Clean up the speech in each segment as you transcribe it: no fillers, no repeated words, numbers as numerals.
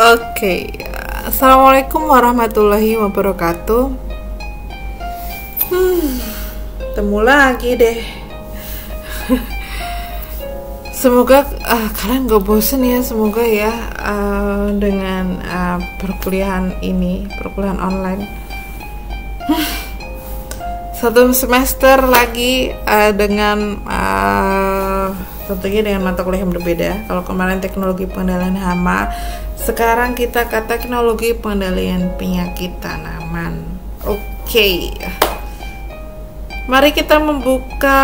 Oke, Assalamualaikum warahmatullahi wabarakatuh. Ketemu lagi deh. Semoga kalian gak bosen ya. Semoga ya dengan perkuliahan ini, perkuliahan online. Satu semester lagi dengan tentunya dengan mata kuliah yang berbeda. Kalau kemarin teknologi pengendalian hama, sekarang kita ke teknologi pengendalian penyakit tanaman. Oke. Mari kita membuka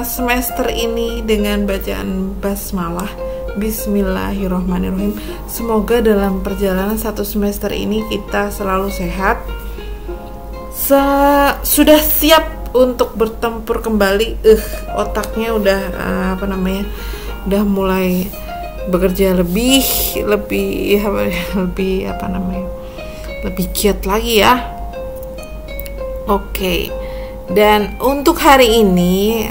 semester ini dengan bacaan basmalah. Bismillahirrahmanirrahim. Semoga dalam perjalanan satu semester ini kita selalu sehat. Sudah siap untuk bertempur kembali. Otaknya udah udah mulai bekerja lebih giat lagi ya. Oke. Dan untuk hari ini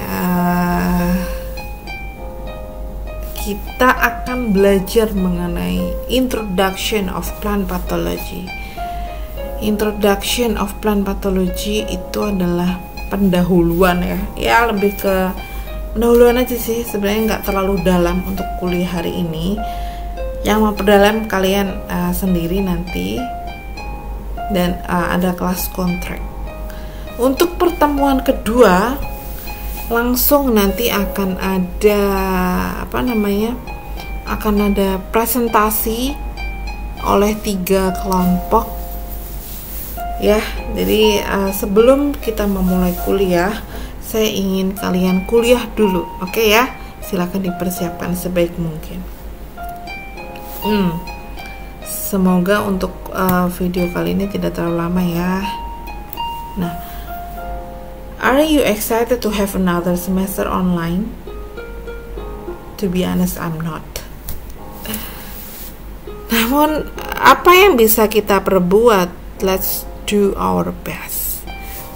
kita akan belajar mengenai Introduction of Plant Pathology. Introduction of Plant Pathology itu adalah pendahuluan ya lebih ke pendahuluan aja sih, sebenarnya nggak terlalu dalam untuk kuliah hari ini. Yang mau perdalam kalian sendiri nanti, dan ada kelas kontrak. Untuk pertemuan kedua langsung nanti akan ada akan ada presentasi oleh 3 kelompok ya. Jadi sebelum kita memulai kuliah, saya ingin kalian kuliah dulu, oke ya? Silakan dipersiapkan sebaik mungkin. Semoga untuk video kali ini tidak terlalu lama ya. Nah, are you excited to have another semester online? To be honest, I'm not. Namun, apa yang bisa kita perbuat? Let's do our best.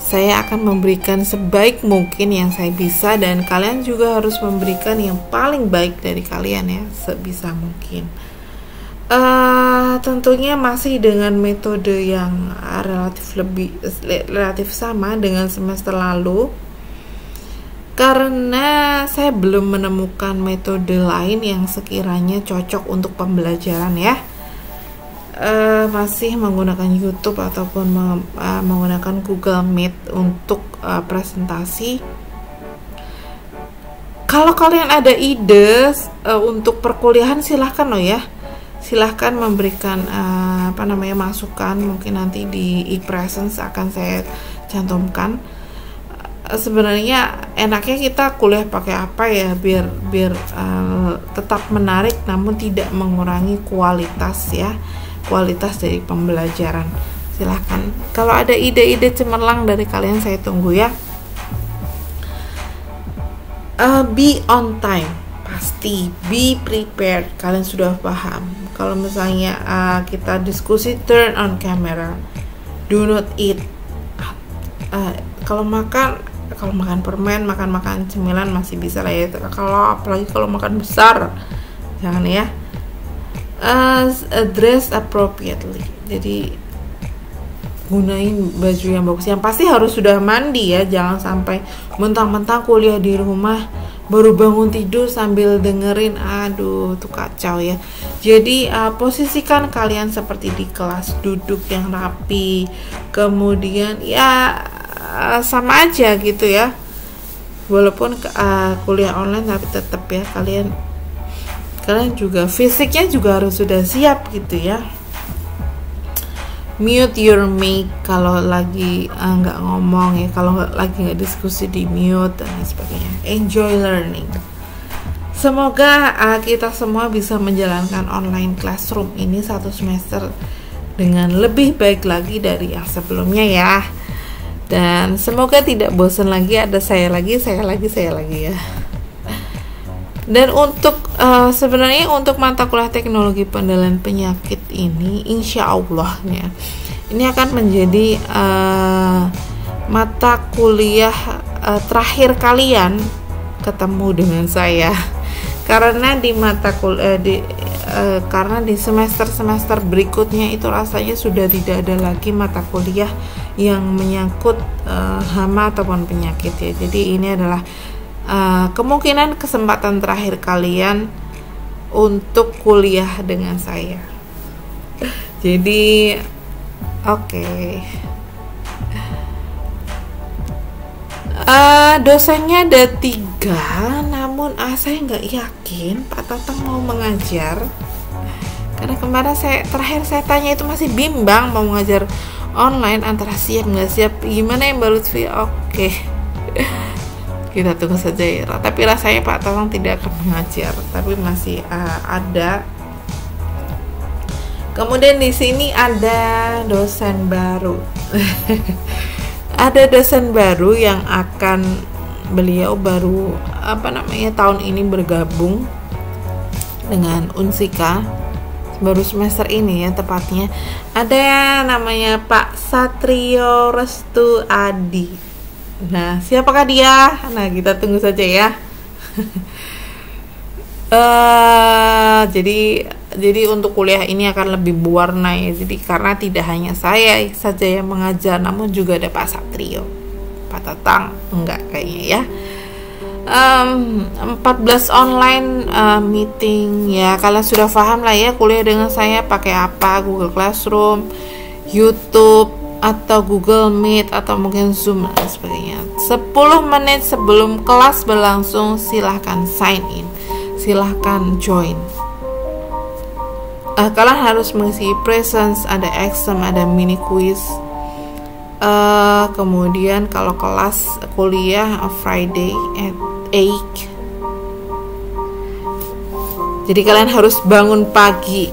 Saya akan memberikan sebaik mungkin yang saya bisa, dan kalian juga harus memberikan yang paling baik dari kalian ya, sebisa mungkin. Tentunya masih dengan metode yang relatif sama dengan semester lalu, karena saya belum menemukan metode lain yang sekiranya cocok untuk pembelajaran ya. Masih menggunakan YouTube ataupun menggunakan Google Meet untuk presentasi. Kalau kalian ada ide untuk perkuliahan, silahkan ya. Silahkan memberikan masukan, mungkin nanti di e-presence akan saya cantumkan. Sebenarnya enaknya kita kuliah pakai apa ya, biar tetap menarik namun tidak mengurangi kualitas dari pembelajaran. Silahkan, kalau ada ide-ide cemerlang dari kalian saya tunggu ya. Be on time, pasti be prepared. Kalian sudah paham. Kalau misalnya kita diskusi turn on camera, do not eat. Kalau makan permen, makan cemilan masih bisa lah ya. Apalagi kalau makan besar, jangan ya. Dress appropriately. Jadi gunain baju yang bagus. Yang pasti harus sudah mandi ya. Jangan sampai mentang-mentang kuliah di rumah baru bangun tidur sambil dengerin, aduh tuh kacau ya. Jadi posisikan kalian seperti di kelas, duduk yang rapi, kemudian ya sama aja gitu ya, walaupun kuliah online tapi tetap ya kalian juga fisiknya juga harus sudah siap gitu ya. Mute your mic kalau lagi nggak ngomong ya, kalau lagi nggak diskusi di mute dan sebagainya. Enjoy learning. Semoga kita semua bisa menjalankan online classroom ini satu semester dengan lebih baik lagi dari yang sebelumnya ya. Dan semoga tidak bosan lagi, ada saya lagi ya. Dan untuk sebenarnya untuk mata kuliah teknologi pengendalian penyakit ini, insya Allah ya, ini akan menjadi mata kuliah terakhir kalian ketemu dengan saya. Karena di mata kuliah karena di semester berikutnya itu rasanya sudah tidak ada lagi mata kuliah yang menyangkut hama ataupun penyakit ya. Jadi ini adalah kemungkinan kesempatan terakhir kalian untuk kuliah dengan saya. Jadi oke. Dosennya ada 3, namun saya nggak yakin Pak Tatang mau mengajar, karena kemarin terakhir saya tanya itu masih bimbang mau mengajar online antara siap nggak siap. Gimana ya Mbak Lutfi? Oke. Kita tunggu saja ya. Tapi rasanya Pak Tatang tidak akan mengajar, tapi masih ada. Kemudian di sini ada dosen baru. Ada dosen baru yang beliau baru tahun ini bergabung dengan Unsika, baru semester ini ya tepatnya. Ada yang namanya Pak Satrio Restu Adi. Nah, siapakah dia? Nah, kita tunggu saja ya. Jadi untuk kuliah ini akan lebih berwarna ya. Jadi karena tidak hanya saya saja yang mengajar, namun juga ada Pak Satrio. Pak Tatang enggak kayaknya ya. 14 online meeting ya. Kalian sudah paham lah ya kuliah dengan saya pakai apa, Google Classroom, YouTube, atau Google Meet, atau mungkin Zoom dan sebagainya. 10 menit sebelum kelas berlangsung silahkan sign in, silahkan join. Kalian harus mengisi presence, ada exam, ada mini quiz. Kemudian kalau kelas kuliah Friday at 8. Jadi kalian harus bangun pagi,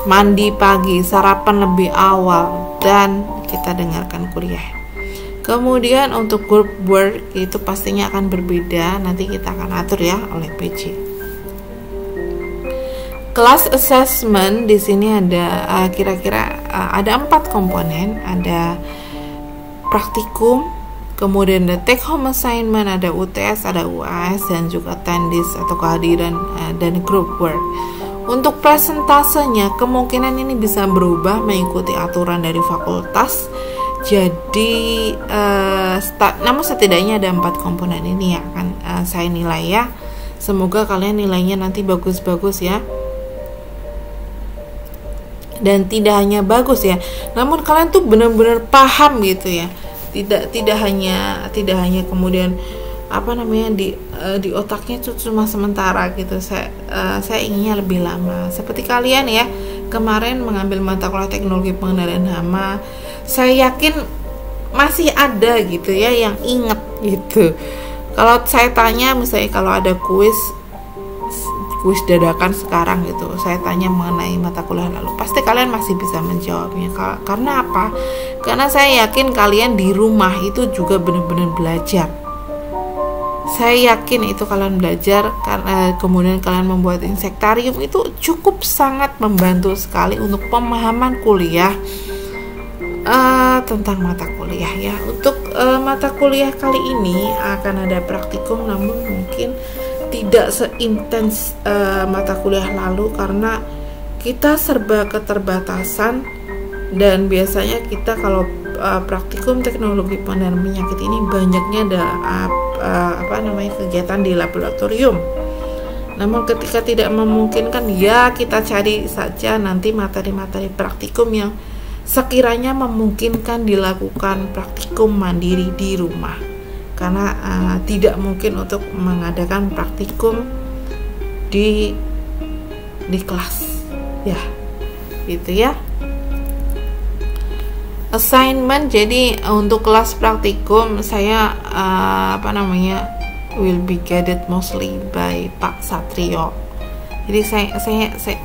mandi pagi, sarapan lebih awal, dan kita dengarkan kuliah. Kemudian untuk group work itu pastinya akan berbeda, nanti kita akan atur ya oleh PJ. Class assessment di sini ada kira-kira ada 4 komponen, ada praktikum, kemudian ada take home assignment, ada UTS, ada UAS, dan juga attendance atau kehadiran dan group work. Untuk presentasenya kemungkinan ini bisa berubah mengikuti aturan dari fakultas. Jadi namun setidaknya ada 4 komponen ini yang akan saya nilai ya. Semoga kalian nilainya nanti bagus-bagus ya. Dan tidak hanya bagus ya, namun kalian tuh benar-benar paham gitu ya. Tidak hanya kemudian di otaknya tuh cuma sementara gitu. Saya inginnya lebih lama. Seperti kalian ya, kemarin mengambil mata kuliah teknologi pengendalian hama, saya yakin masih ada gitu ya yang inget gitu. Kalau saya tanya misalnya kalau ada kuis dadakan sekarang gitu, saya tanya mengenai mata kuliah lalu, pasti kalian masih bisa menjawabnya. Karena apa? Karena saya yakin kalian di rumah itu juga benar-benar belajar. Saya yakin itu kalian belajar, karena kemudian kalian membuat insektarium itu cukup sangat membantu sekali untuk pemahaman kuliah tentang mata kuliah ya. Untuk mata kuliah kali ini akan ada praktikum, namun mungkin tidak seintens mata kuliah lalu karena kita serba keterbatasan, dan biasanya kita kalau praktikum teknologi pengendalian penyakit ini banyaknya ada kegiatan di laboratorium. Namun ketika tidak memungkinkan ya kita cari saja nanti materi-materi praktikum yang sekiranya memungkinkan dilakukan praktikum mandiri di rumah. Karena tidak mungkin untuk mengadakan praktikum di kelas ya, gitu ya. Assignment, jadi untuk kelas praktikum saya will be guided mostly by Pak Satrio. Jadi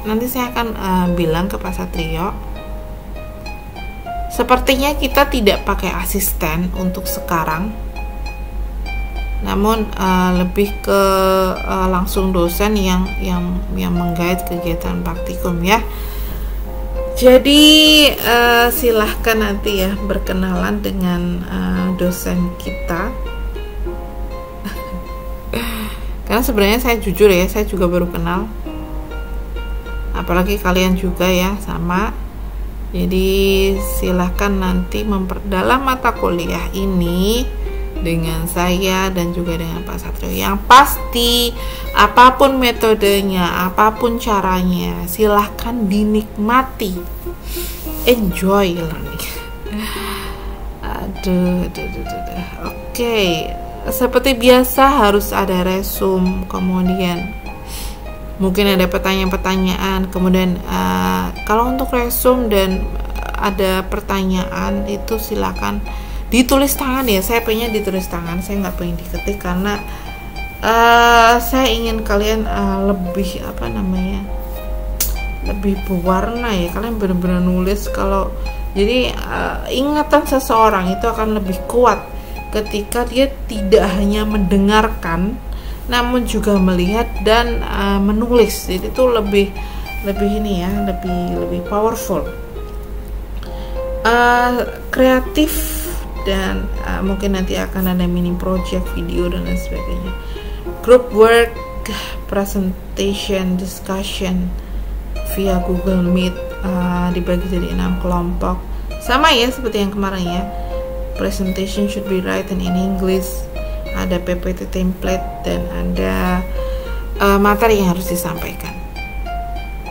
nanti saya akan bilang ke Pak Satrio, sepertinya kita tidak pakai asisten untuk sekarang, namun lebih ke langsung dosen yang menggait kegiatan praktikum ya. Jadi silahkan nanti ya berkenalan dengan dosen kita. Karena sebenarnya saya jujur ya, saya juga baru kenal. apalagi kalian juga ya sama. Jadi silahkan nanti memperdalam mata kuliah ini dengan saya dan juga dengan Pak Satrio. Yang pasti apapun metodenya, apapun caranya, silahkan dinikmati, enjoy learning. Oke. Seperti biasa harus ada resume, kemudian mungkin ada pertanyaan-pertanyaan, kemudian kalau untuk resume dan ada pertanyaan itu silakan ditulis tangan ya. Saya pengen ditulis tangan, saya nggak pengen diketik karena saya ingin kalian lebih lebih berwarna ya. Kalian benar-benar nulis. Kalau jadi ingatan seseorang itu akan lebih kuat ketika dia tidak hanya mendengarkan namun juga melihat dan menulis. Jadi itu lebih ini ya, lebih powerful, kreatif, dan mungkin nanti akan ada mini project video dan lain sebagainya. Group work, presentation, discussion via Google Meet, dibagi jadi 6 kelompok, sama ya seperti yang kemarin ya. Presentation should be written in English, ada PPT template, dan ada materi yang harus disampaikan.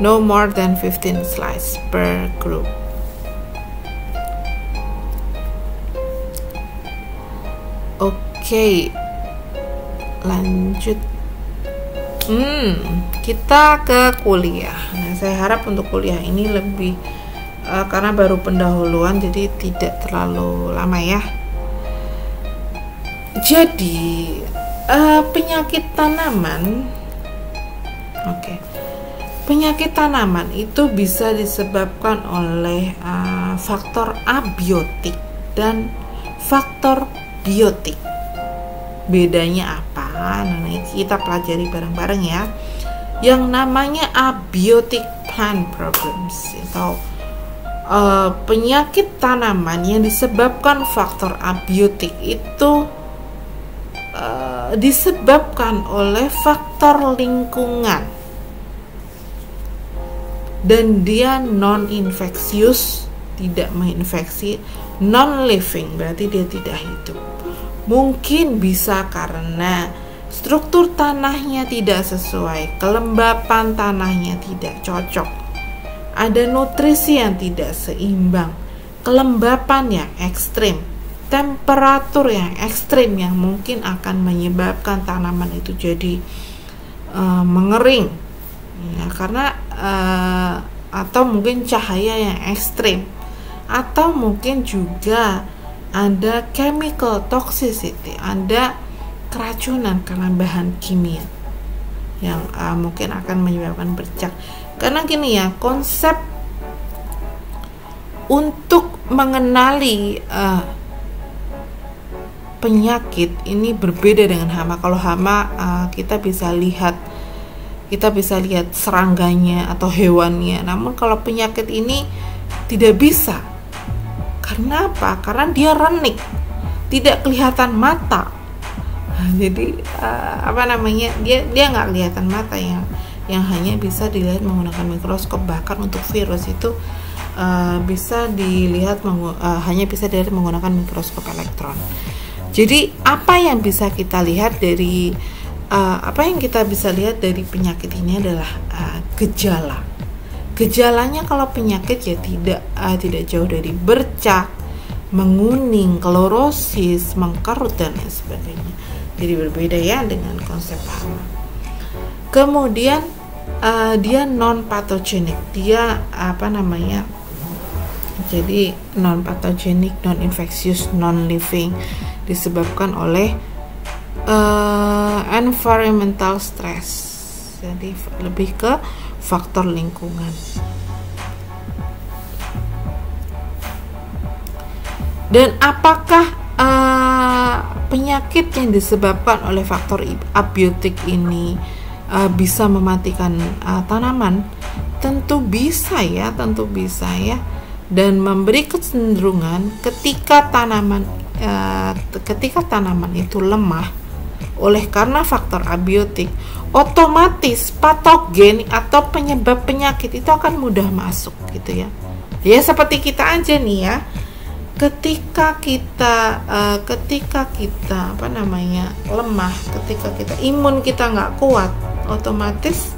No more than 15 slides per group. Oke, lanjut. Kita ke kuliah. Nah, saya harap untuk kuliah ini lebih karena baru pendahuluan, jadi tidak terlalu lama ya. Jadi penyakit tanaman, penyakit tanaman itu bisa disebabkan oleh faktor abiotik dan faktor biotik. Bedanya apa? Nah, kita pelajari bareng-bareng ya. Yang namanya abiotic plant problems atau penyakit tanaman yang disebabkan faktor abiotik itu disebabkan oleh faktor lingkungan, dan dia non-infeksius, tidak menginfeksi, non-living berarti dia tidak hidup. Mungkin bisa karena struktur tanahnya tidak sesuai, kelembapan tanahnya tidak cocok, ada nutrisi yang tidak seimbang, kelembapan yang ekstrim, temperatur yang ekstrim yang mungkin akan menyebabkan tanaman itu jadi mengering ya, karena atau mungkin cahaya yang ekstrim, atau mungkin juga ada chemical toxicity, ada keracunan karena bahan kimia yang mungkin akan menyebabkan bercak. Karena gini ya, konsep untuk mengenali penyakit ini berbeda dengan hama. Kalau hama kita bisa lihat serangganya atau hewannya. Namun kalau penyakit ini tidak bisa. Karena apa? Karena dia renik, tidak kelihatan mata. Jadi dia nggak kelihatan mata, yang hanya bisa dilihat menggunakan mikroskop. Bahkan untuk virus itu bisa dilihat hanya bisa dilihat menggunakan mikroskop elektron. Jadi apa yang bisa kita lihat dari penyakit ini adalah gejala. Gejalanya kalau penyakit ya tidak jauh dari bercak, menguning, klorosis, mengkerut dan lain sebagainya. Jadi berbeda ya dengan konsep hama. Kemudian dia non patogenik. Dia jadi non patogenik, non infeksius, non living, disebabkan oleh environmental stress. Jadi lebih ke faktor lingkungan. Dan apakah penyakit yang disebabkan oleh faktor abiotik ini bisa mematikan tanaman? Tentu bisa ya, dan memberi kecenderungan ketika tanaman itu lemah, oleh karena faktor abiotik, otomatis patogen atau penyebab penyakit itu akan mudah masuk gitu ya. Ya seperti kita aja nih ya. Ketika kita lemah, ketika kita imun kita nggak kuat, otomatis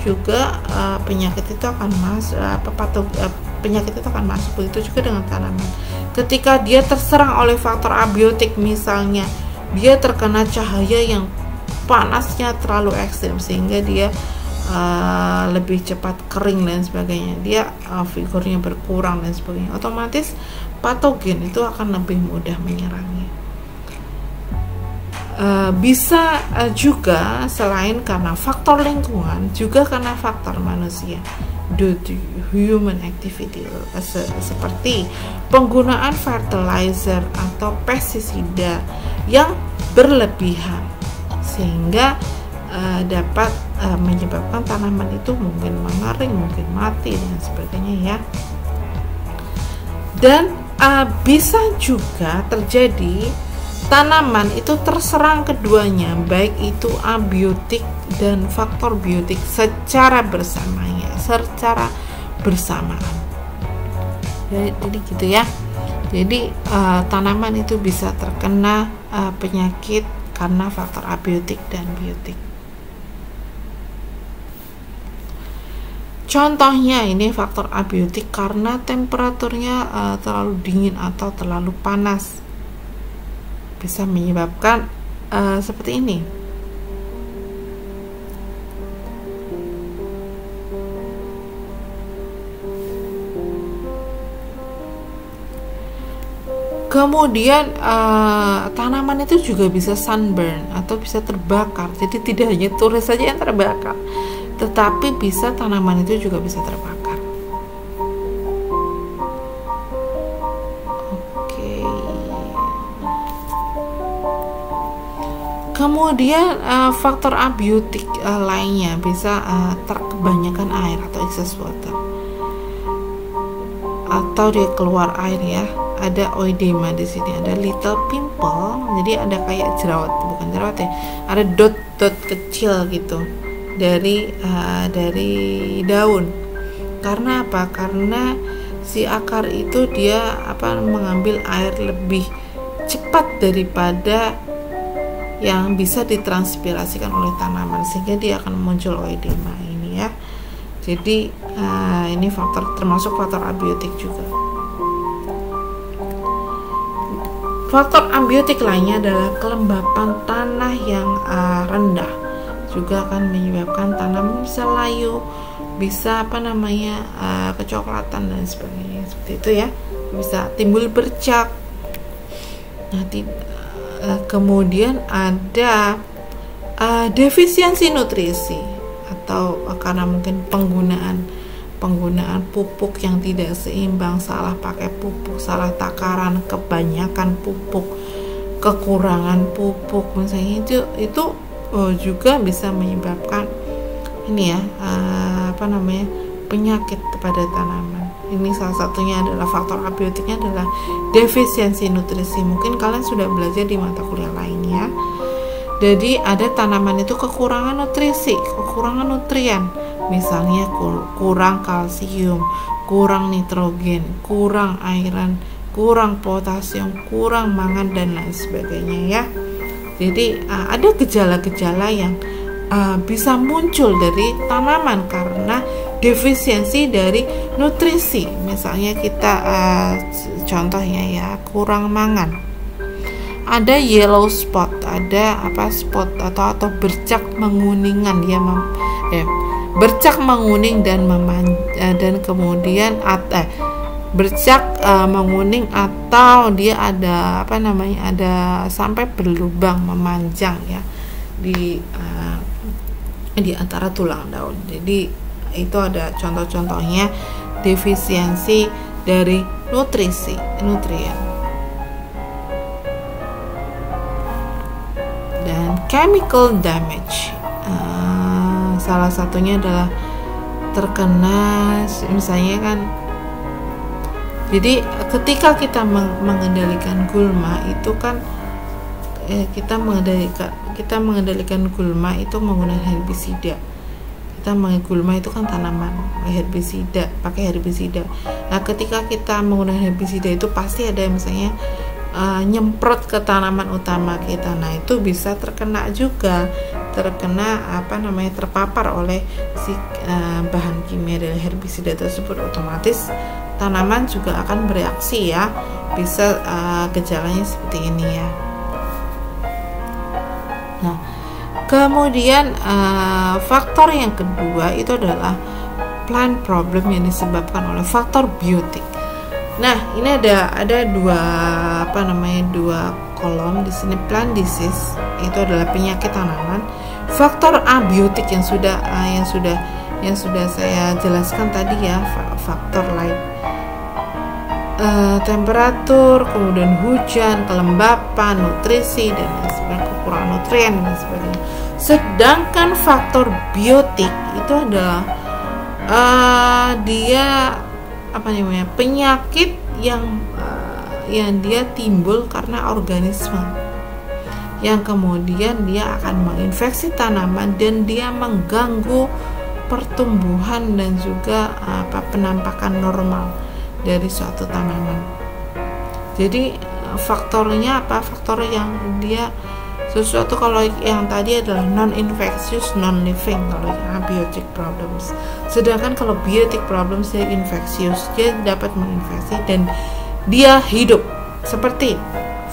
juga penyakit itu akan masuk, penyakit itu akan masuk. Begitu juga dengan tanaman. Ketika dia terserang oleh faktor abiotik, misalnya dia terkena cahaya yang panasnya terlalu ekstrim sehingga dia lebih cepat kering dan sebagainya, dia vigornya berkurang dan sebagainya, otomatis patogen itu akan lebih mudah menyerangnya. Bisa juga selain karena faktor lingkungan, juga karena faktor manusia, due to human activity, seperti penggunaan fertilizer atau pestisida yang berlebihan sehingga dapat menyebabkan tanaman itu mungkin mengering, mungkin mati dan sebagainya ya. Dan bisa juga terjadi tanaman itu terserang keduanya, baik itu abiotik dan faktor biotik secara bersamaan. Jadi gitu ya. Jadi tanaman itu bisa terkena penyakit karena faktor abiotik dan biotik. Contohnya ini faktor abiotik karena temperaturnya terlalu dingin atau terlalu panas, bisa menyebabkan seperti ini. Kemudian tanaman itu juga bisa sunburn atau bisa terbakar. Jadi tidak hanya turis saja yang terbakar, tetapi bisa tanaman itu juga bisa terbakar. Oke. Kemudian faktor abiotik lainnya bisa kebanyakan air atau excess water, atau dia keluar air ya. Ada oedema di sini, ada little pimple, jadi ada kayak jerawat, bukan jerawat ya, ada dot-dot kecil gitu dari daun. Karena apa? Karena si akar itu dia mengambil air lebih cepat daripada yang bisa ditranspirasikan oleh tanaman, sehingga dia akan muncul oedema ini ya. Jadi ini termasuk faktor abiotik juga. Faktor abiotik lainnya adalah kelembapan tanah yang rendah, juga akan menyebabkan tanaman bisa layu, bisa kecoklatan dan sebagainya, seperti itu ya. Bisa timbul bercak. Kemudian ada defisiensi nutrisi, atau karena mungkin penggunaan pupuk yang tidak seimbang, salah pakai pupuk, salah takaran, kebanyakan pupuk, kekurangan pupuk misalnya, itu juga bisa menyebabkan ini ya penyakit kepada tanaman. Ini salah satunya adalah faktor abiotiknya adalah defisiensi nutrisi. Mungkin kalian sudah belajar di mata kuliah lainnya. Jadi ada tanaman itu kekurangan nutrisi, kekurangan nutrien, misalnya kurang kalsium, kurang nitrogen, kurang iron, kurang potasium, kurang mangan dan lain sebagainya ya. Jadi ada gejala-gejala yang bisa muncul dari tanaman karena defisiensi dari nutrisi. Misalnya kita contohnya ya, kurang mangan. Ada yellow spot, ada spot atau bercak menguningan ya, bercak menguning dan dan kemudian bercak menguning atau dia ada ada sampai berlubang memanjang ya di antara tulang daun. Jadi itu ada contoh-contohnya defisiensi dari nutrien. Dan chemical damage, salah satunya adalah terkena misalnya kan. Jadi ketika kita mengendalikan gulma itu kan kita mengendalikan gulma itu menggunakan herbisida. Gulma itu kan tanaman, pakai herbisida. Nah, ketika kita menggunakan herbisida itu pasti ada misalnya nyemprot ke tanaman utama kita. Nah, itu bisa terkena terpapar oleh si bahan kimia dari herbisida tersebut. Otomatis tanaman juga akan bereaksi ya. Bisa gejalanya seperti ini ya. Nah, kemudian faktor yang kedua itu adalah plant problem yang disebabkan oleh faktor biotik. Nah, ini ada dua kolom di sini. Plant disease itu adalah penyakit tanaman. Faktor abiotik yang sudah saya jelaskan tadi ya, faktor lain. Temperatur, kemudian hujan, kelembapan, nutrisi dan sebagainya, kekurangan nutrien dan sebagainya. Sedangkan faktor biotik itu adalah penyakit yang dia timbul karena organisme yang kemudian dia akan menginfeksi tanaman dan dia mengganggu pertumbuhan dan juga penampakan normal dari suatu tanaman. Jadi faktornya apa? Faktor yang dia sesuatu, kalau yang tadi adalah non-infectious, non-living kalau abiotic problems. Sedangkan kalau biotic problems dia infectious, dia dapat menginfeksi dan dia hidup seperti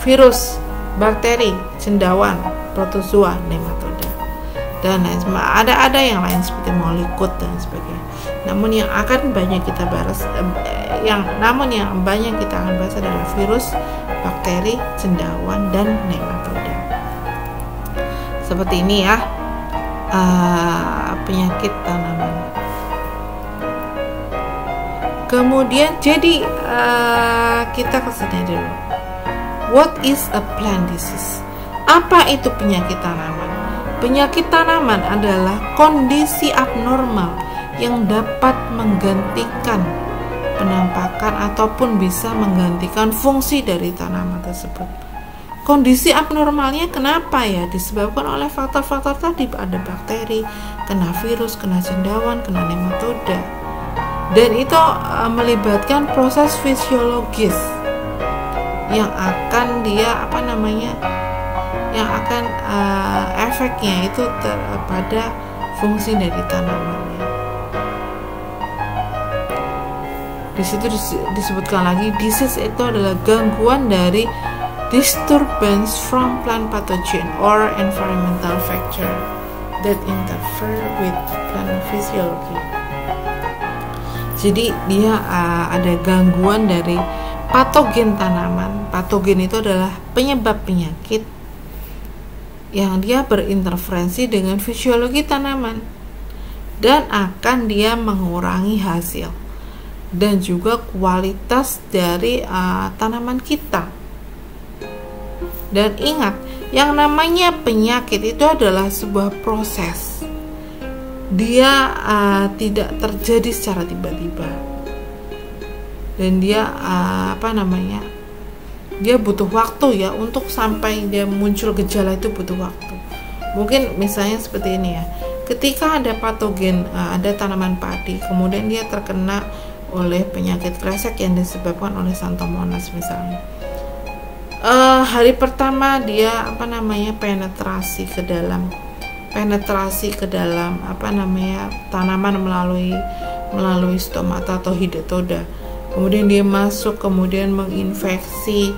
virus, bakteri, cendawan, protozoa, nematoda dan lain sebagainya. Ada yang lain seperti molikut dan sebagainya. Namun yang banyak kita bahas adalah virus, bakteri, cendawan dan nematoda. Seperti ini ya, penyakit tanaman. Kemudian jadi kita kesini dulu. What is a plant disease? Apa itu penyakit tanaman? Penyakit tanaman adalah kondisi abnormal yang dapat menggantikan penampakan ataupun bisa menggantikan fungsi dari tanaman tersebut. Kondisi abnormalnya kenapa ya? Disebabkan oleh faktor-faktor tadi, ada bakteri, kena virus, kena cendawan, kena nematoda. Dan itu melibatkan proses fisiologis yang akan efeknya itu pada fungsi dari tanamannya. Di situ disebutkan lagi, disease itu adalah gangguan dari disturbance from plant pathogen or environmental factor that interfere with plant physiology. Jadi dia ada gangguan dari patogen tanaman. Patogen itu adalah penyebab penyakit yang dia berinterferensi dengan fisiologi tanaman dan akan dia mengurangi hasil dan juga kualitas dari tanaman kita. Dan ingat, yang namanya penyakit itu adalah sebuah proses. Dia tidak terjadi secara tiba-tiba. Dan dia dia butuh waktu ya, untuk sampai dia muncul gejala itu butuh waktu. Mungkin misalnya seperti ini ya. Ketika ada patogen, ada tanaman padi, kemudian dia terkena oleh penyakit kresek yang disebabkan oleh Xanthomonas misalnya. Hari pertama dia penetrasi ke dalam tanaman melalui stomata atau hidatoda. Kemudian dia masuk, kemudian menginfeksi,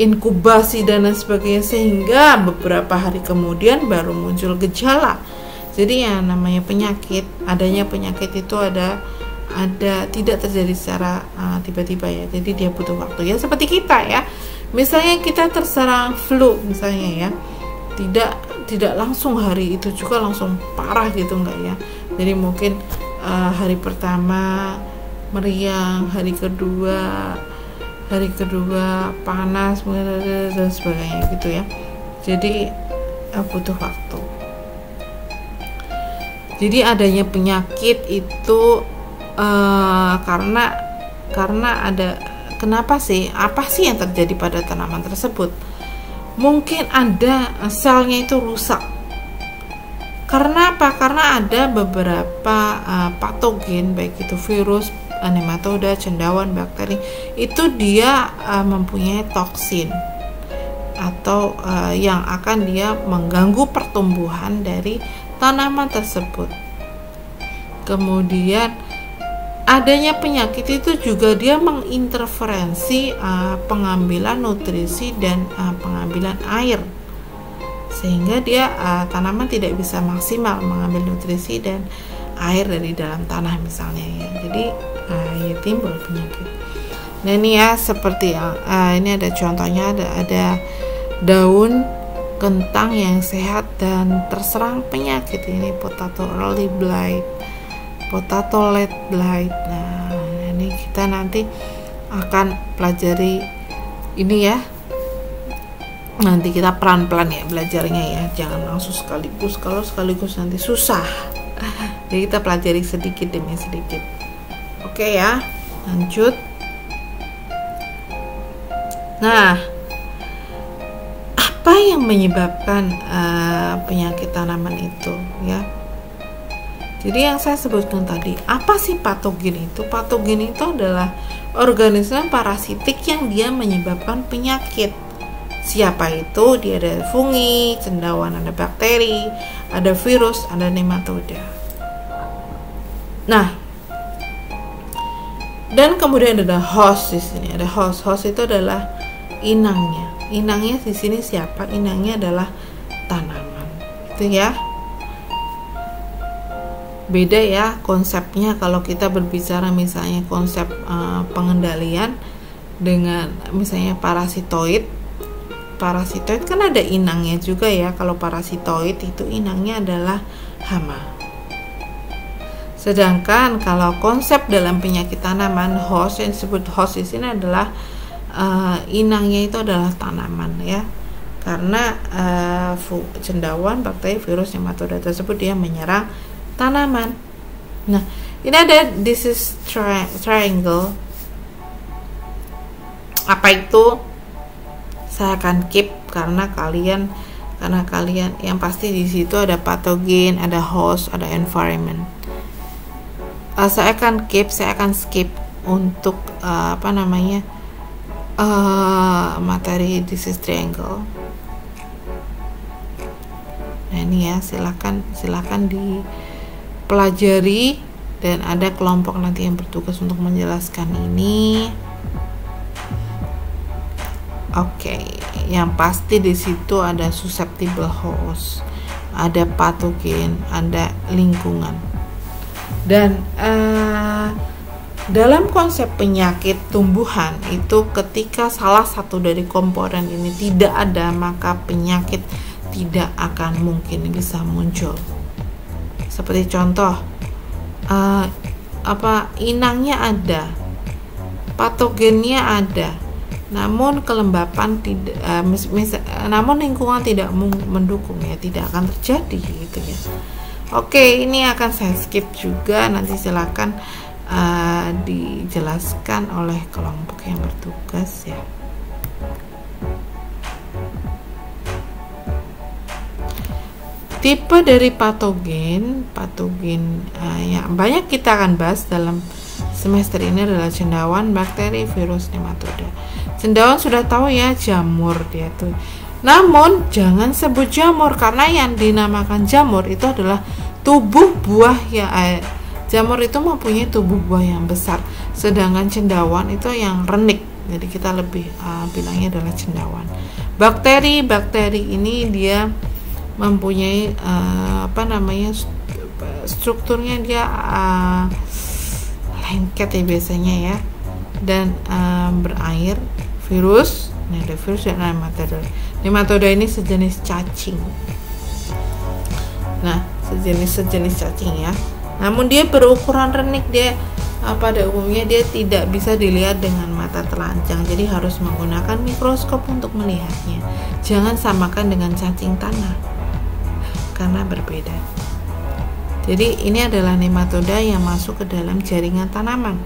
inkubasi dan lain sebagainya, sehingga beberapa hari kemudian baru muncul gejala. Jadi yang namanya adanya penyakit itu ada tidak terjadi secara tiba-tiba ya. Jadi dia butuh waktu ya, seperti kita ya. Misalnya kita terserang flu misalnya ya, tidak langsung hari itu juga langsung parah gitu, enggak ya. Jadi mungkin hari pertama meriang, hari kedua panas dan sebagainya gitu ya. Jadi butuh waktu. Jadi adanya penyakit itu karena ada, kenapa sih? Apa sih yang terjadi pada tanaman tersebut? mungkin ada selnya itu rusak. Karena apa? Karena ada beberapa patogen, baik itu virus, nematoda, cendawan, bakteri, itu dia mempunyai toksin atau yang akan dia mengganggu pertumbuhan dari tanaman tersebut. Kemudian adanya penyakit itu juga dia menginterferensi pengambilan nutrisi dan pengambilan air, sehingga dia tanaman tidak bisa maksimal mengambil nutrisi dan air dari dalam tanah misalnya ya. Jadi ya timbul penyakit. Nah ini ya seperti ini ada contohnya, ada daun kentang yang sehat dan terserang penyakit. Ini potato early blight, potato late blight. Nah ini kita nanti akan pelajari ini ya. Nanti kita pelan-pelan ya belajarnya ya, jangan langsung sekaligus. Kalau sekaligus nanti susah. Jadi kita pelajari sedikit demi sedikit. Oke ya, lanjut. Nah, apa yang menyebabkan penyakit tanaman itu ya? Jadi yang saya sebutkan tadi, apa sih patogen itu? Patogen itu adalah organisme parasitik yang dia menyebabkan penyakit. Siapa itu? Dia ada fungi, cendawan, ada bakteri, ada virus, ada nematoda. Nah, dan kemudian ada host di sini. Ada host. Host itu adalah inangnya. Inangnya di sini siapa? Inangnya adalah tanaman. Itu ya. Beda ya konsepnya kalau kita berbicara misalnya konsep pengendalian dengan misalnya parasitoid. Parasitoid kan ada inangnya juga ya. Kalau parasitoid itu inangnya adalah hama. Sedangkan kalau konsep dalam penyakit tanaman, host yang disebut host di sini adalah inangnya itu adalah tanaman ya. Karena cendawan, bakteri, virus, nematoda tersebut dia menyerang tanaman. Nah, ini ada disease triangle. Apa itu? Saya akan keep karena kalian yang pasti di situ ada patogen, ada host, ada environment. Saya akan skip untuk materi disease triangle. Nah ini ya, silakan dipelajari dan ada kelompok nanti yang bertugas untuk menjelaskan ini. Oke, yang pasti di situ ada susceptible host, ada patogen, ada lingkungan. Dan dalam konsep penyakit tumbuhan itu ketika salah satu dari komponen ini tidak ada, maka penyakit tidak akan mungkin bisa muncul. Seperti contoh, inangnya ada, patogennya ada, namun kelembapan tidak, namun lingkungan tidak mendukung ya, tidak akan terjadi gitu ya. Oke, ini akan saya skip juga, nanti silakan dijelaskan oleh kelompok yang bertugas ya. Tipe dari patogen yang banyak kita akan bahas dalam semester ini adalah cendawan, bakteri, virus, nematoda. Cendawan sudah tahu ya, jamur dia tuh. Namun jangan sebut jamur karena yang dinamakan jamur itu adalah tubuh buah ya. Jamur itu mempunyai tubuh buah yang besar, sedangkan cendawan itu yang renik. Jadi kita lebih bilangnya adalah cendawan. Bakteri ini dia mempunyai strukturnya dia lengket ya biasanya ya, dan berair. Virus, ini ada virus dan nematoda. Nematoda ini sejenis cacing. Nah, sejenis cacing ya. Namun dia berukuran renik, dia pada umumnya dia tidak bisa dilihat dengan mata telanjang. Jadi harus menggunakan mikroskop untuk melihatnya. Jangan samakan dengan cacing tanah karena berbeda. Jadi ini adalah nematoda yang masuk ke dalam jaringan tanaman.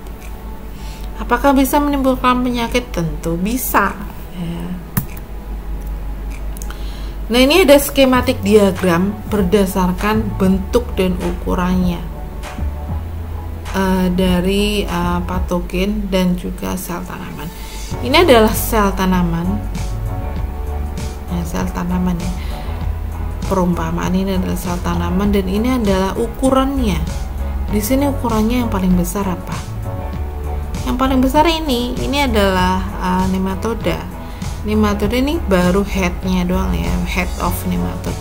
Apakah bisa menimbulkan penyakit? Tentu bisa ya. Nah, ini ada skematik diagram berdasarkan bentuk dan ukurannya dari patogen dan juga sel tanaman. Ini adalah sel tanaman. Nah, sel tanaman ya. Perumpamaan ini adalah sel tanaman dan ini adalah ukurannya. Di sini ukurannya yang paling besar apa? Yang paling besar ini adalah nematoda. Nematoda ini baru headnya doang ya, head of nematode.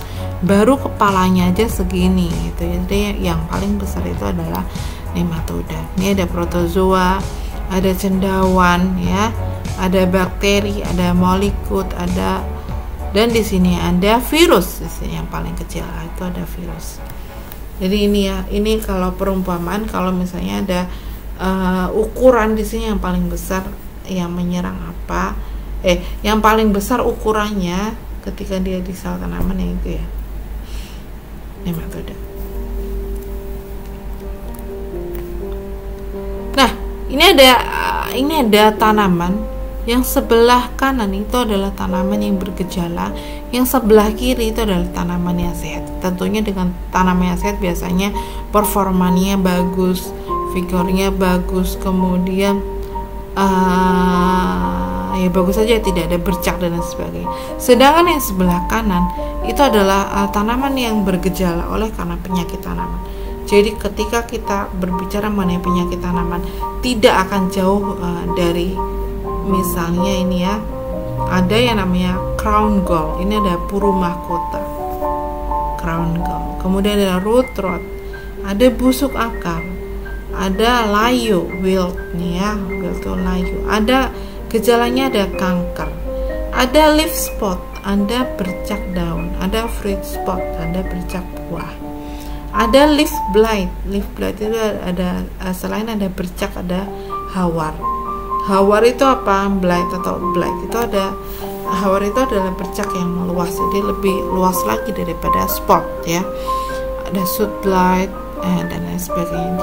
Baru kepalanya aja segini gitu. Jadi yang paling besar itu adalah nematoda. Ini ada protozoa, ada cendawan ya, ada bakteri, ada molekut, ada, dan di sini ada virus. Di sini yang paling kecil itu ada virus. Jadi ini ya, ini kalau perumpamaan, kalau misalnya ada ukuran di sini yang paling besar yang menyerang apa? Yang paling besar ukurannya ketika dia di sel tanaman ya itu ya, nematoda. Nah, ini ada tanaman yang sebelah kanan itu adalah tanaman yang bergejala, yang sebelah kiri itu adalah tanaman yang sehat. Tentunya dengan tanaman yang sehat biasanya performanya bagus, figurnya bagus, kemudian ya bagus saja, tidak ada bercak dan lain sebagainya. Sedangkan yang sebelah kanan itu adalah tanaman yang bergejala oleh karena penyakit tanaman. Jadi ketika kita berbicara mengenai penyakit tanaman, tidak akan jauh dari misalnya ini ya, ada yang namanya crown gall. Ini ada puru mahkota, crown gall. Kemudian ada root rot, ada busuk akar, ada layu, wilt nih ya, wilt itu layu. Ada gejalanya, ada kanker, ada leaf spot, ada bercak daun, ada fruit spot, ada bercak buah, ada leaf blight. Leaf blight itu ada selain ada bercak, ada hawar. Hawar itu apa? Blight atau blight itu ada, hawar itu adalah bercak yang meluas, jadi lebih luas lagi daripada spot ya. Ada shoot blight dan lain sebagainya.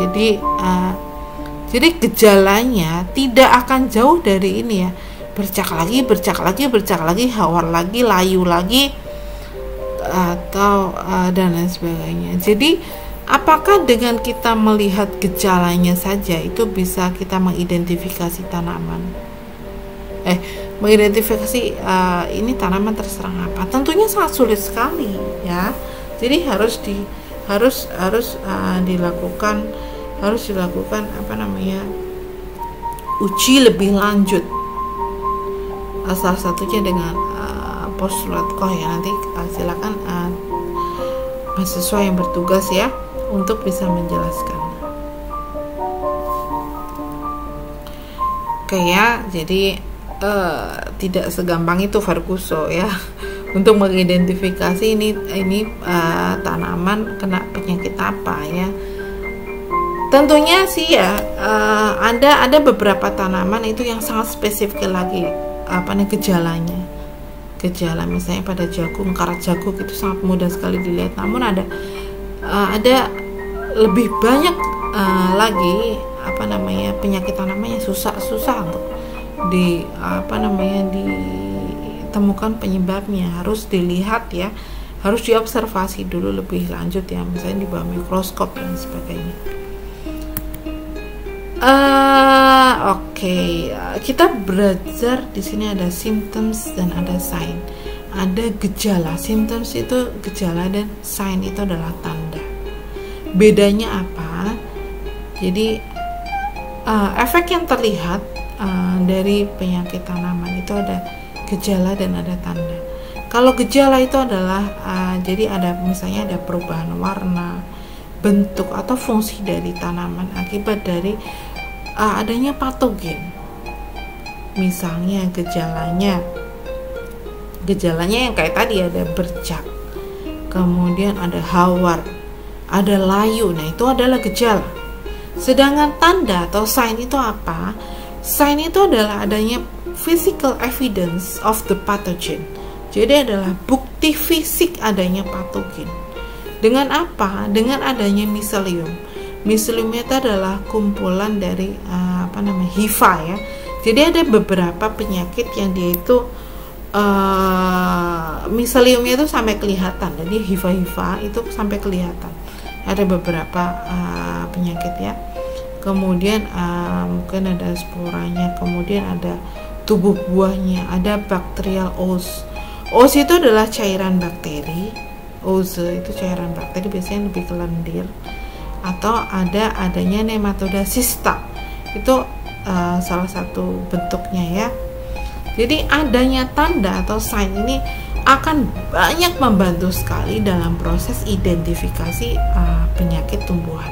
Jadi gejalanya tidak akan jauh dari ini ya, bercak lagi, bercak lagi, bercak lagi, hawar lagi, layu lagi, atau dan lain sebagainya. Jadi apakah dengan kita melihat gejalanya saja itu bisa kita mengidentifikasi tanaman? Mengidentifikasi ini tanaman terserang apa? Tentunya sangat sulit sekali ya. Jadi harus dilakukan apa namanya, uji lebih lanjut, salah satunya dengan postulat Koch ya. Nanti silakan mahasiswa yang bertugas ya untuk bisa menjelaskan. Oke ya, jadi tidak segampang itu Ferguson ya untuk mengidentifikasi ini tanaman kena penyakit apa ya. Tentunya sih ya, ada beberapa tanaman itu yang sangat spesifik lagi gejalanya. Gejala misalnya pada jagung, karat jagung itu sangat mudah sekali dilihat. Namun ada lebih banyak lagi penyakit tanaman yang susah untuk ditemukan penyebabnya. Harus dilihat ya, harus diobservasi dulu lebih lanjut ya, misalnya di bawah mikroskop dan sebagainya. Oke, kita belajar di sini ada symptoms dan ada sign. Ada gejala, symptoms itu gejala dan sign itu adalah tanda. Bedanya apa? Jadi efek yang terlihat dari penyakit tanaman itu ada gejala dan ada tanda. Kalau gejala itu adalah jadi ada misalnya ada perubahan warna, bentuk atau fungsi dari tanaman akibat dari adanya patogen. Misalnya gejalanya yang kayak tadi ada bercak, kemudian ada hawar, ada layu. Nah, itu adalah gejala. Sedangkan tanda atau sign itu apa? Sign itu adalah adanya physical evidence of the pathogen. Jadi adalah bukti fisik adanya patogen. Dengan apa? Dengan adanya miselium. Miselium itu adalah kumpulan dari hifa ya. Jadi ada beberapa penyakit yang dia itu miseliumnya itu sampai kelihatan, jadi hifa-hifa itu sampai kelihatan. Ada beberapa penyakit ya. Kemudian mungkin ada sporanya, kemudian ada tubuh buahnya, ada bacterial ooze. Ooze itu adalah cairan bakteri. Ooze itu cairan bakteri, biasanya lebih ke lendir. Atau adanya nematoda cysta. Itu salah satu bentuknya ya. Jadi adanya tanda atau sign ini akan banyak membantu sekali dalam proses identifikasi penyakit tumbuhan.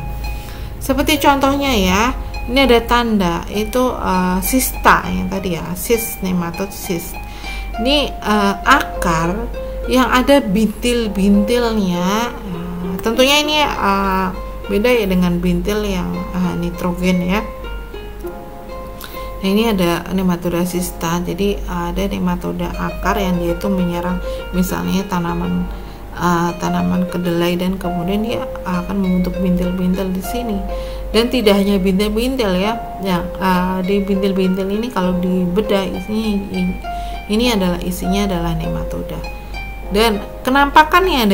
Seperti contohnya ya, ini ada tanda itu cysta yang tadi ya, cyst, nematode cyst. Ini akar yang ada bintil-bintilnya. Tentunya ini beda ya dengan bintil yang nitrogen ya. Nah, ini ada nematoda cysta, jadi ada nematoda akar yang dia itu menyerang misalnya tanaman kedelai, dan kemudian dia akan membentuk bintil-bintil di sini. Dan tidak hanya bintil-bintil ya, di bintil-bintil ini kalau dibedah isinya adalah nematoda. Dan kenampakannya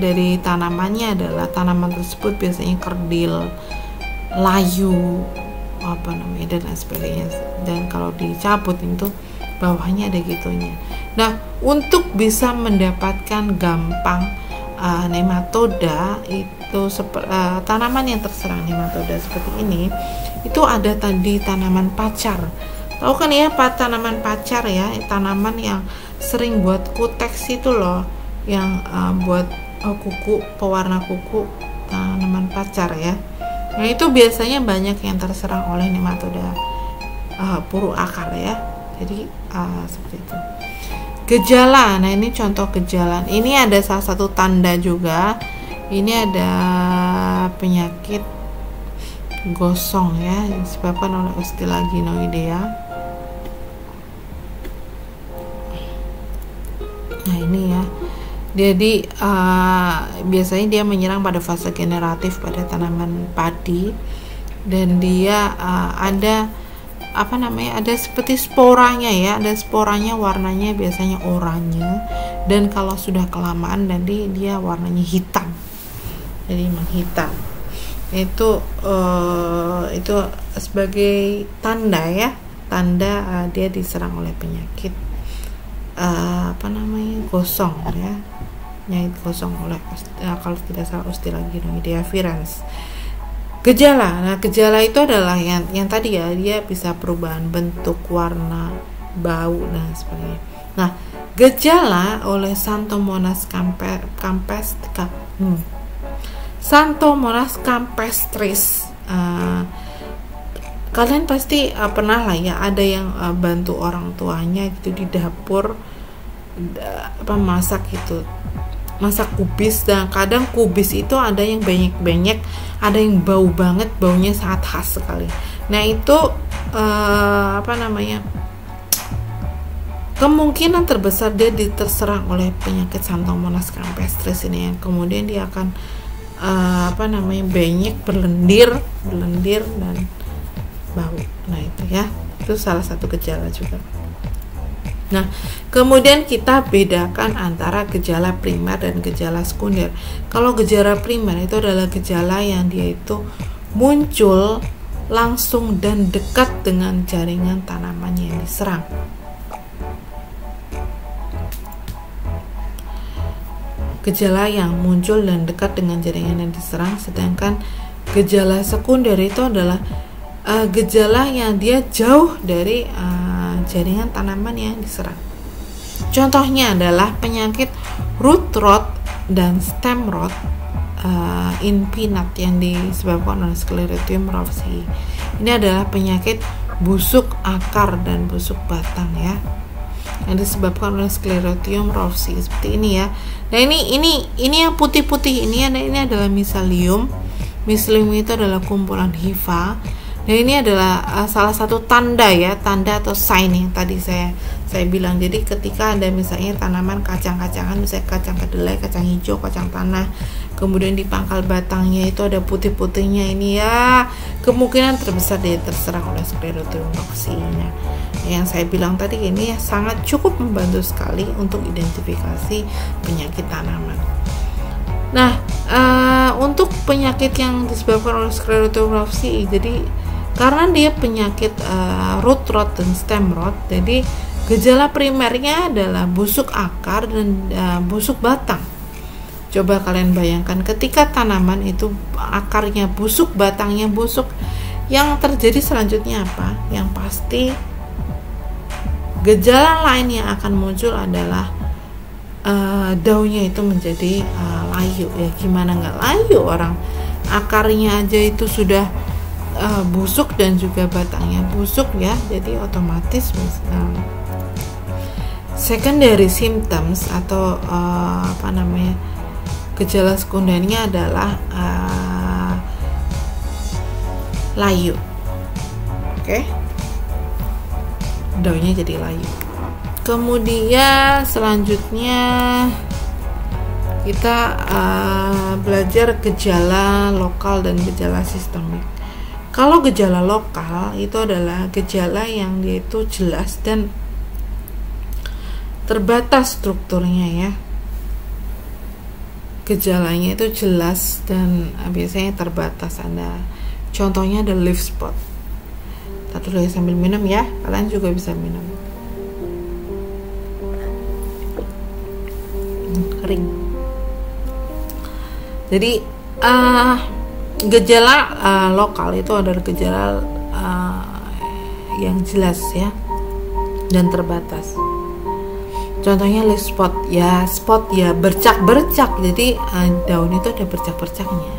dari tanamannya adalah tanaman tersebut biasanya kerdil, layu, dan lain sebagainya. Dan kalau dicabut itu bawahnya ada gitunya. Nah, untuk bisa mendapatkan gampang nematoda itu tanaman yang terserang nematoda seperti ini, itu ada tadi tanaman pacar. Tahu kan ya tanaman pacar ya, tanaman yang sering buat kuteks itu loh, yang buat kuku, pewarna kuku, tanaman pacar ya. Nah, itu biasanya banyak yang terserang oleh nematoda puru akar ya. Jadi seperti itu. Gejala, nah ini contoh gejala. Ini ada salah satu tanda juga. Ini ada penyakit gosong ya, disebabkan oleh Ostilaginoidea. Nah ini ya. Jadi biasanya dia menyerang pada fase generatif pada tanaman padi, dan dia ada seperti sporanya ya, ada sporanya, warnanya biasanya oranye, dan kalau sudah kelamaan nanti dia warnanya hitam, jadi menghitam. Itu sebagai tanda ya, tanda dia diserang oleh penyakit gosong ya, penyakit gosong oleh kalau tidak salah Ostilaginoidea virens. Gejala, nah gejala itu adalah yang tadi ya, dia bisa perubahan bentuk, warna, bau dan sebagainya. Nah, gejala oleh Xanthomonas campestris, kalian pasti pernah lah ya, ada yang bantu orang tuanya gitu di dapur masak gitu, masak kubis, dan kadang kubis itu ada yang banyak-banyak, ada yang bau banget, baunya sangat khas sekali. Nah itu kemungkinan terbesar dia terserang oleh penyakit Xanthomonas campestris ini, yang kemudian dia akan banyak berlendir dan bau. Nah itu ya, itu salah satu gejala juga. Nah, kemudian kita bedakan antara gejala primer dan gejala sekunder. Kalau gejala primer itu adalah gejala yang dia itu muncul langsung dan dekat dengan jaringan tanaman yang diserang. Gejala yang muncul dan dekat dengan jaringan yang diserang, sedangkan gejala sekunder itu adalah gejala yang dia jauh dari jaringan tanaman yang diserang. Contohnya adalah penyakit root rot dan stem rot in peanut yang disebabkan oleh Sclerotium rovsii. Ini adalah penyakit busuk akar dan busuk batang ya, yang disebabkan oleh Sclerotium rovsii seperti ini ya. Nah ini yang putih-putih ini adalah miselium. Miselium itu adalah kumpulan hifa. Nah, ini adalah salah satu tanda ya, tanda atau sign yang tadi saya bilang. Jadi ketika ada misalnya tanaman kacang-kacangan, misalnya kacang kedelai, kacang hijau, kacang tanah, kemudian di pangkal batangnya itu ada putih-putihnya, ini ya kemungkinan terbesar dia terserang oleh Sclerotium roxy. Nah, yang saya bilang tadi ini sangat cukup membantu sekali untuk identifikasi penyakit tanaman. Nah, untuk penyakit yang disebabkan oleh Sclerotium roxy, jadi karena dia penyakit root rot dan stem rot, jadi gejala primernya adalah busuk akar dan busuk batang. Coba kalian bayangkan ketika tanaman itu akarnya busuk, batangnya busuk, yang terjadi selanjutnya apa? Yang pasti gejala lain yang akan muncul adalah daunnya itu menjadi layu. Ya gimana nggak layu, orang akarnya aja itu sudah busuk dan juga batangnya busuk ya, jadi otomatis secondary symptoms atau gejala sekundernya adalah layu. Oke. Daunnya jadi layu. Kemudian selanjutnya kita belajar gejala lokal dan gejala sistemik. Kalau gejala lokal itu adalah gejala yang dia itu jelas dan terbatas strukturnya ya. Gejalanya itu jelas dan biasanya terbatas. Contohnya ada leaf spot. Satu dulu sambil minum ya, kalian juga bisa minum. Kering. Jadi gejala lokal itu adalah gejala yang jelas ya dan terbatas. Contohnya leaf spot ya bercak-bercak, jadi daun itu ada bercak-bercaknya.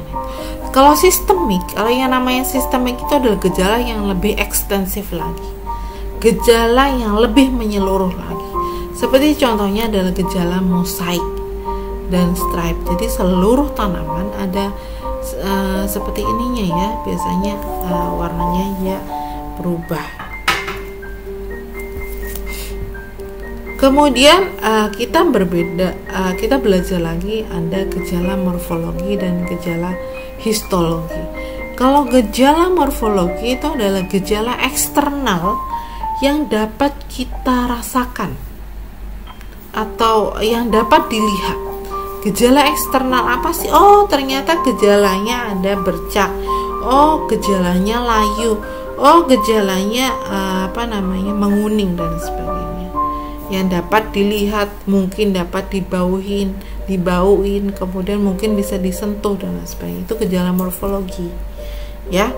Kalau sistemik, kalau yang namanya sistemik itu adalah gejala yang lebih ekstensif lagi, gejala yang lebih menyeluruh lagi. Seperti contohnya adalah gejala mosaik dan stripe. Jadi seluruh tanaman ada seperti ininya ya, biasanya warnanya ya berubah. Kemudian kita belajar lagi ada gejala morfologi dan gejala histologi. Kalau gejala morfologi itu adalah gejala eksternal yang dapat kita rasakan atau yang dapat dilihat. Gejala eksternal apa sih? Oh, ternyata gejalanya ada bercak. Oh, gejalanya layu. Oh, gejalanya menguning dan sebagainya. Yang dapat dilihat, mungkin dapat dibauin, kemudian mungkin bisa disentuh dan sebagainya. Itu gejala morfologi. Ya.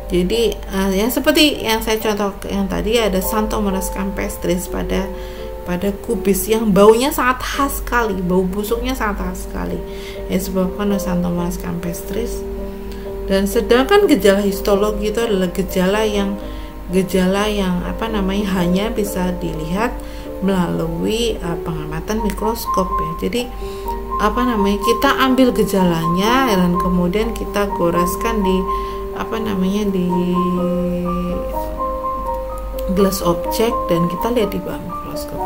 Jadi yang seperti yang saya contoh yang tadi ada Xanthomonas campestris pada kubis yang baunya sangat khas sekali, bau busuknya sangat khas sekali, yang disebabkan oleh Xanthomonas campestris. Dan sedangkan gejala histologi itu adalah gejala yang hanya bisa dilihat melalui pengamatan mikroskop ya. Jadi kita ambil gejalanya dan kemudian kita goreskan di di glass object dan kita lihat di bawah mikroskop.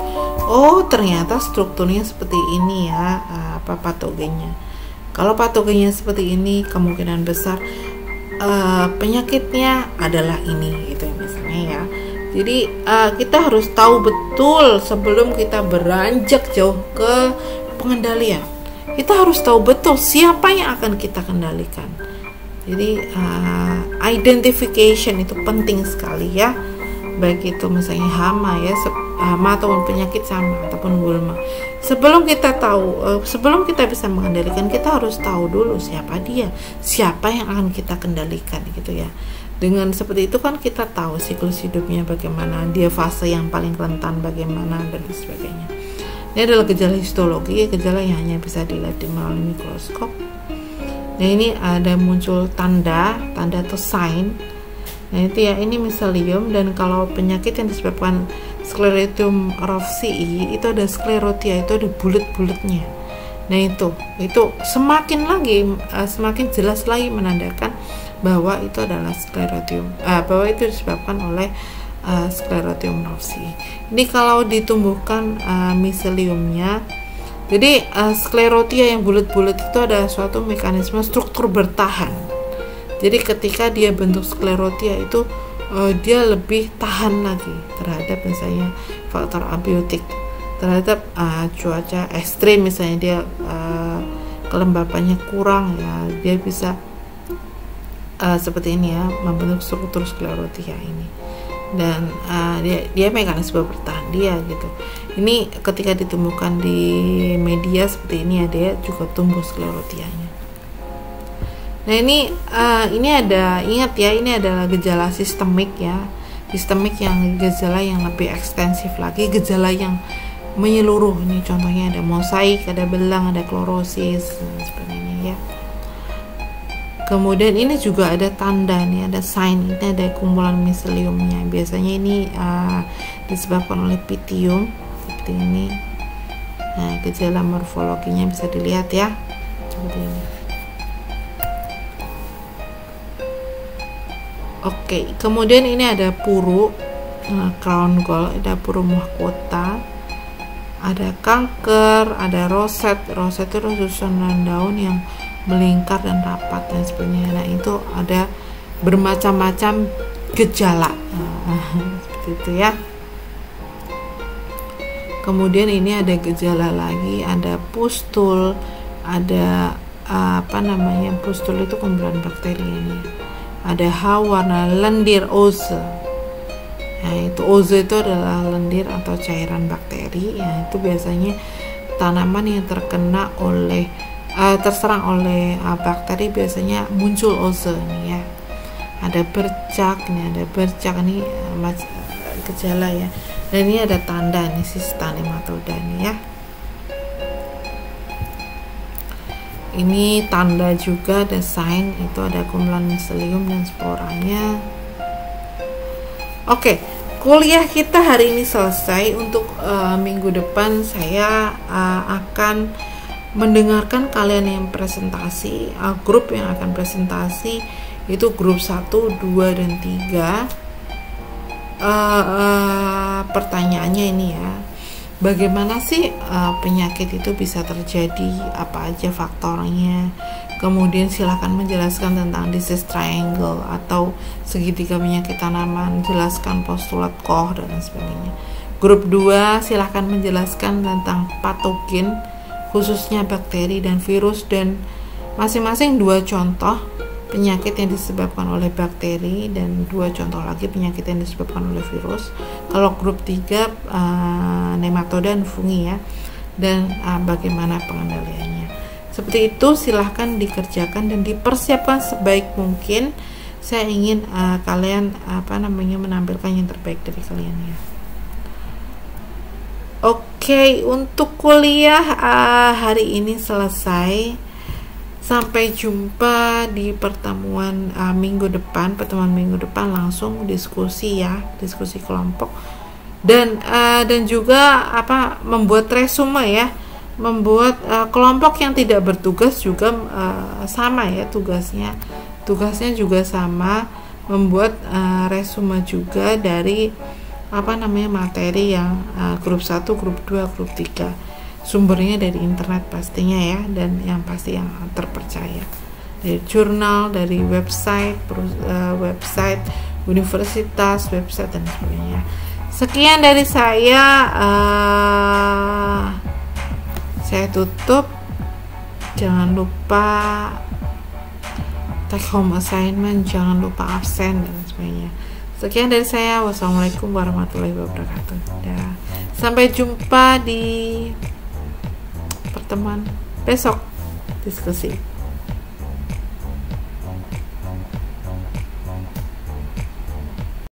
Oh, ternyata strukturnya seperti ini ya, patogennya. Kalau patogennya seperti ini, kemungkinan besar penyakitnya adalah ini gitu misalnya ya. Jadi kita harus tahu betul sebelum kita beranjak jauh ke pengendalian. Kita harus tahu betul siapa yang akan kita kendalikan. Jadi identification itu penting sekali ya. Baik itu misalnya hama ya, hama ataupun penyakit sama ataupun gulma. Sebelum kita bisa mengendalikan, kita harus tahu dulu siapa dia, siapa yang akan kita kendalikan gitu ya. Dengan seperti itu kan kita tahu siklus hidupnya bagaimana, dia fase yang paling rentan bagaimana dan sebagainya. Ini adalah gejala histologi, gejala yang hanya bisa dilihat melalui mikroskop. Nah, ini ada muncul tanda atau sign. Nah, itu ya, ini miselium. Dan kalau penyakit yang disebabkan Sclerotium roxy itu ada sklerotia, itu ada bulat-bulatnya. Nah, itu semakin jelas lagi menandakan bahwa itu adalah sklerotium, bahwa itu disebabkan oleh Sclerotium rawsi. Ini kalau ditumbuhkan miseliumnya, jadi sklerotia yang bulat-bulat itu ada suatu mekanisme struktur bertahan. Jadi ketika dia bentuk sklerotia itu dia lebih tahan lagi terhadap misalnya faktor abiotik, terhadap cuaca ekstrim, misalnya dia kelembapannya kurang ya, dia bisa seperti ini ya, membentuk struktur sklerotia ini. Dan dia mekanisme bertahan dia gitu. Ini ketika ditumbuhkan di media seperti ini ya, dia juga tumbuh sklerotianya. Nah ini ada, ingat ya, ini adalah gejala sistemik ya, sistemik yang gejala yang lebih ekstensif lagi, gejala yang menyeluruh. Ini contohnya ada mosaik, ada belang, ada klorosis, seperti ini ya. Kemudian ini juga ada tanda nih, ada sign, ini ada kumpulan miseliumnya. Biasanya ini disebabkan oleh pitium seperti ini. Nah, gejala morfologinya bisa dilihat ya, seperti ini. Oke, kemudian ini ada puru, crown gall, ada puru mahkota, ada kanker, ada roset. Roset itu susunan daun yang melingkar dan rapat dan sebagainya. Nah, itu ada bermacam-macam gejala seperti itu ya. Kemudian ini ada gejala lagi, ada pustul, ada pustul itu kumpulan bakteri ini. Ada hawarna, lendir, oze. Nah, itu oze itu adalah lendir atau cairan bakteri ya, itu biasanya tanaman yang terkena oleh terserang oleh bakteri biasanya muncul oze nih ya. Ada bercak nih, ada bercak nih gejala ya. Dan ini ada tanda nih, Cysta nematoda nih ya. Ini tanda juga, ada sign, itu ada kumpulan miselium dan sporanya. Oke, kuliah kita hari ini selesai. Untuk minggu depan saya akan mendengarkan kalian yang presentasi, grup yang akan presentasi itu grup 1, 2, dan 3. Pertanyaannya ini ya, bagaimana sih penyakit itu bisa terjadi, apa aja faktornya, kemudian silahkan menjelaskan tentang disease triangle atau segitiga penyakit tanaman, jelaskan postulat Koch dan sebagainya. Grup 2 silahkan menjelaskan tentang patogen, khususnya bakteri dan virus, dan masing-masing 2 contoh penyakit yang disebabkan oleh bakteri dan 2 contoh lagi penyakit yang disebabkan oleh virus. Kalau grup 3 nematoda dan fungi ya, dan bagaimana pengendaliannya. Seperti itu, silahkan dikerjakan dan dipersiapkan sebaik mungkin. Saya ingin kalian menampilkan yang terbaik dari kalian ya. Oke, untuk kuliah hari ini selesai. Sampai jumpa di pertemuan minggu depan. Pertemuan minggu depan langsung diskusi ya, diskusi kelompok. Dan juga membuat resume ya, membuat kelompok yang tidak bertugas juga sama ya tugasnya. Tugasnya juga sama, membuat resume juga dari materi yang grup 1, grup 2, grup 3. Sumbernya dari internet pastinya ya, dan yang pasti yang terpercaya. Dari jurnal, dari website, website universitas, website dan sebagainya. Sekian dari saya tutup. Jangan lupa take home assignment, jangan lupa absen dan sebagainya. Sekian dari saya. Wassalamualaikum warahmatullahi wabarakatuh. Sampai jumpa di pertemuan besok diskusi.